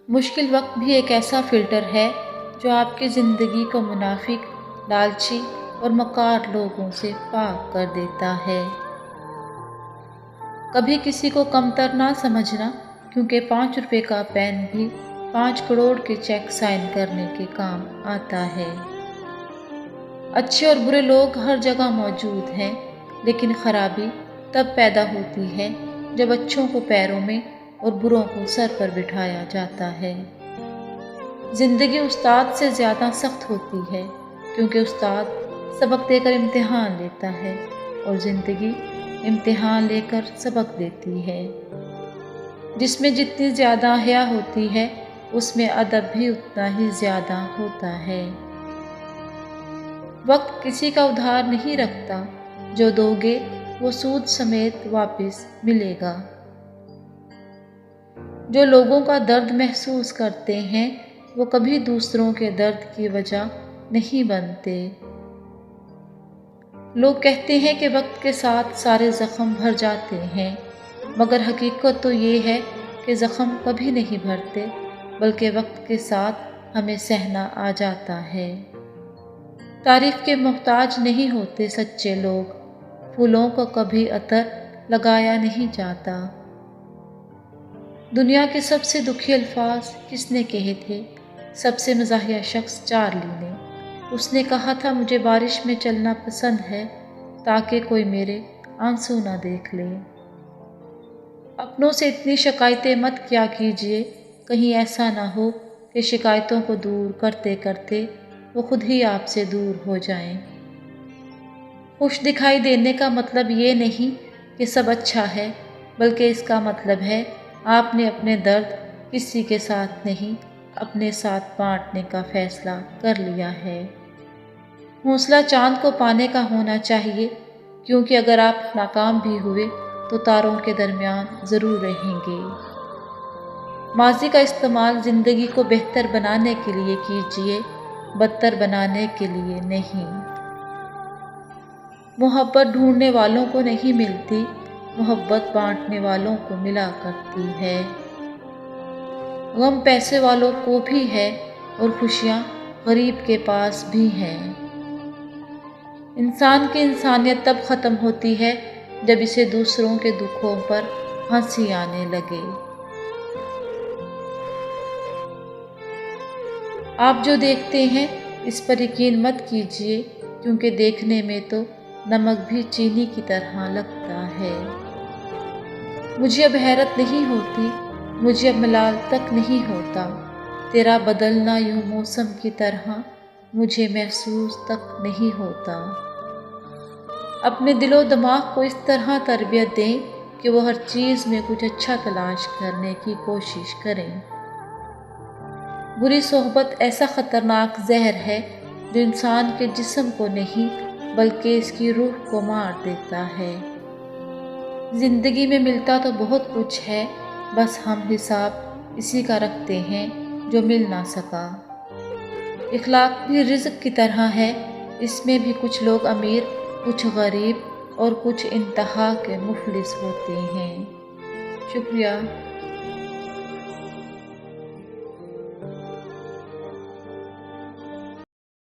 مشکل وقت بھی ایک ایسا فلٹر ہے جو آپ کی زندگی کو منافق، لالچی اور مکار لوگوں سے پاک کر دیتا ہے۔ کبھی کسی کو کمتر نہ سمجھنا، کیونکہ 5 روپے کا پین بھی 5 کروڑ کے چیک سائن کرنے کے کام آتا ہے۔ اچھے اور برے لوگ ہر جگہ موجود ہیں، لیکن خرابی تب پیدا ہوتی ہے جب اچھوں کو پیروں میں اور بروں کو سر پر بٹھایا جاتا ہے۔ زندگی استاد سے زیادہ سخت ہوتی ہے، کیونکہ استاد سبق دے کر امتحان لیتا ہے اور زندگی امتحان لے کر سبق دیتی ہے۔ جس میں جتنی زیادہ حیا ہوتی ہے، اس میں ادب بھی اتنا ہی زیادہ ہوتا ہے۔ وقت کسی کا ادھار نہیں رکھتا، جو دو گے وہ سود سمیت واپس ملے گا۔ جو لوگوں کا درد محسوس کرتے ہیں، وہ کبھی دوسروں کے درد کی وجہ نہیں بنتے۔ لوگ کہتے ہیں کہ وقت کے ساتھ سارے زخم بھر جاتے ہیں، مگر حقیقت تو یہ ہے کہ زخم کبھی نہیں بھرتے، بلکہ وقت کے ساتھ ہمیں سہنا آ جاتا ہے۔ تعریف کے محتاج نہیں ہوتے سچے لوگ، پھولوں کو کبھی عطر لگایا نہیں جاتا۔ دنیا کے سب سے دکھی الفاظ کس نے کہے تھے؟ سب سے مزاحیہ شخص چارلی نے۔ اس نے کہا تھا، مجھے بارش میں چلنا پسند ہے تاکہ کوئی میرے آنسو نہ دیکھ لے۔ اپنوں سے اتنی شکایتیں مت کیا کیجیے، کہیں ایسا نہ ہو کہ شکایتوں کو دور کرتے کرتے وہ خود ہی آپ سے دور ہو جائیں۔ خوش دکھائی دینے کا مطلب یہ نہیں کہ سب اچھا ہے، بلکہ اس کا مطلب ہے آپ نے اپنے درد کسی کے ساتھ نہیں، اپنے ساتھ بانٹنے کا فیصلہ کر لیا ہے۔ حوصلہ چاند کو پانے کا ہونا چاہیے، کیونکہ اگر آپ ناکام بھی ہوئے تو تاروں کے درمیان ضرور رہیں گے۔ ماضی کا استعمال زندگی کو بہتر بنانے کے لیے کیجیے، بدتر بنانے کے لیے نہیں۔ محبت ڈھونڈنے والوں کو نہیں ملتی، محبت بانٹنے والوں کو ملا کرتی ہے۔ غم پیسے والوں کو بھی ہے اور خوشیاں غریب کے پاس بھی ہیں۔ انسان کی انسانیت تب ختم ہوتی ہے جب اسے دوسروں کے دکھوں پر ہنسی آنے لگے۔ آپ جو دیکھتے ہیں اس پر یقین مت کیجیے، کیونکہ دیکھنے میں تو نمک بھی چینی کی طرح لگتا ہے۔ مجھے اب حیرت نہیں ہوتی، مجھے اب ملال تک نہیں ہوتا، تیرا بدلنا یوں موسم کی طرح مجھے محسوس تک نہیں ہوتا۔ اپنے دل و دماغ کو اس طرح تربیت دیں کہ وہ ہر چیز میں کچھ اچھا تلاش کرنے کی کوشش کریں۔ بری صحبت ایسا خطرناک زہر ہے جو انسان کے جسم کو نہیں بلکہ اس کی روح کو مار دیتا ہے۔ زندگی میں ملتا تو بہت کچھ ہے، بس ہم حساب اسی کا رکھتے ہیں جو مل نہ سکا۔ اخلاق بھی رزق کی طرح ہے، اس میں بھی کچھ لوگ امیر، کچھ غریب اور کچھ انتہا کے مفلس ہوتے ہیں۔ شکریہ۔